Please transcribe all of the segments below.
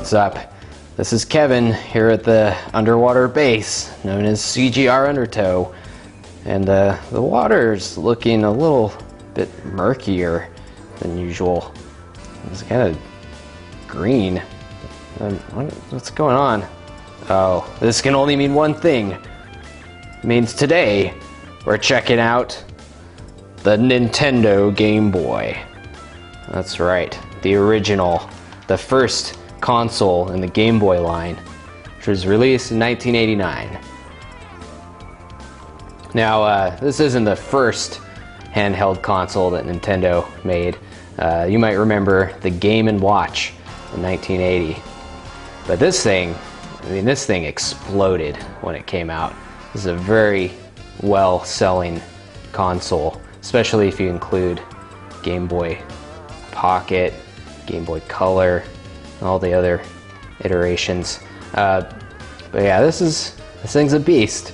what's up? This is Kevin here at the underwater base known as CGR Undertow, and the water's looking a little bit murkier than usual. It's kind of green. What's going on? Oh, this can only mean one thing. It means today we're checking out the Nintendo Game Boy. That's right, the original, the first console in the Game Boy line, which was released in 1989. Now, this isn't the first handheld console that Nintendo made. You might remember the Game & Watch in 1980. But this thing exploded when it came out. This is a very well-selling console, especially if you include Game Boy Pocket, Game Boy Color, all the other iterations. But yeah, this thing's a beast.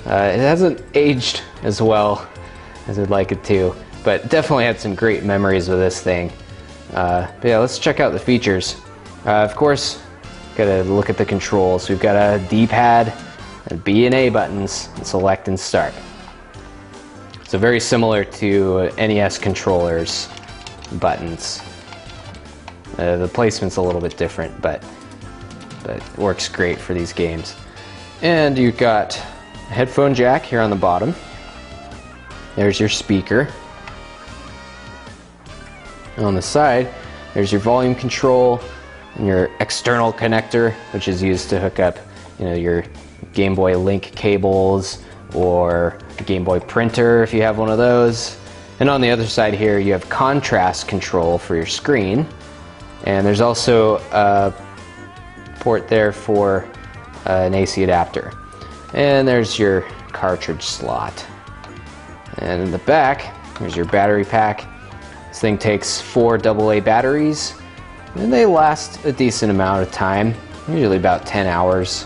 It hasn't aged as well as I'd like it to, but definitely had some great memories with this thing. But yeah, let's check out the features. Of course, gotta look at the controls. We've got a D-pad and B and A buttons, and select and start. So very similar to NES controllers buttons. The placement's a little bit different, but it works great for these games. And you've got a headphone jack here on the bottom. There's your speaker. And on the side, there's your volume control and your external connector, which is used to hook up, your Game Boy Link cables or Game Boy printer if you have one of those. And on the other side here, you have contrast control for your screen. And there's also a port there for an AC adapter. And there's your cartridge slot. And in the back, there's your battery pack. This thing takes 4 AA batteries, and they last a decent amount of time, usually about 10 hours.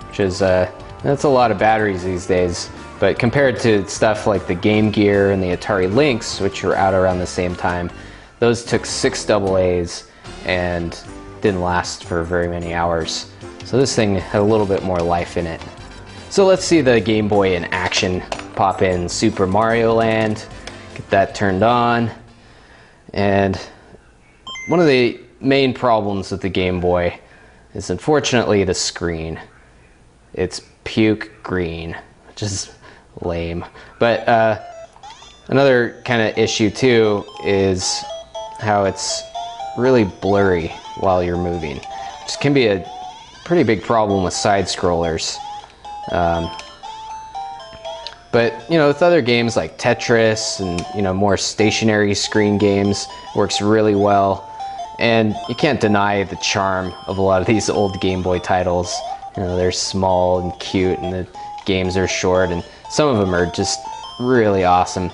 Which is, that's a lot of batteries these days. But compared to stuff like the Game Gear and the Atari Lynx, which were out around the same time, those took 6 AA's and didn't last for very many hours. So this thing had a little bit more life in it. So let's see the Game Boy in action. Pop in Super Mario Land, get that turned on. And one of the main problems with the Game Boy is unfortunately the screen. It's puke green, which is lame. But another kind of issue too is how it's really blurry while you're moving, which can be a pretty big problem with side scrollers. But with other games like Tetris and more stationary screen games, it works really well. And you can't deny the charm of a lot of these old Game Boy titles. They're small and cute, and the games are short, and some of them are just really awesome.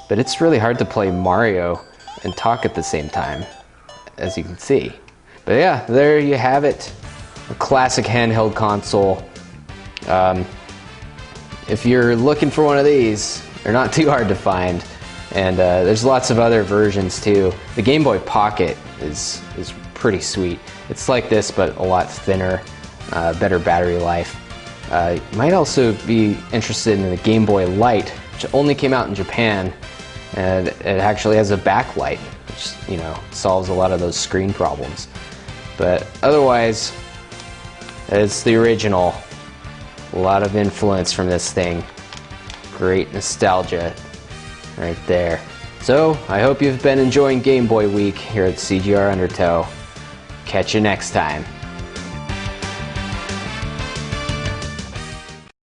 But it's really hard to play Mario and talk at the same time, as you can see. But yeah, there you have it. A classic handheld console. If you're looking for one of these, they're not too hard to find. And there's lots of other versions too. The Game Boy Pocket is pretty sweet. It's like this, but a lot thinner, better battery life. You might also be interested in the Game Boy Light, which only came out in Japan, and it actually has a backlight, which solves a lot of those screen problems. But otherwise, it's the original. A lot of influence from this thing. Great nostalgia right there. So, I hope you've been enjoying Game Boy Week here at CGR Undertow. Catch you next time.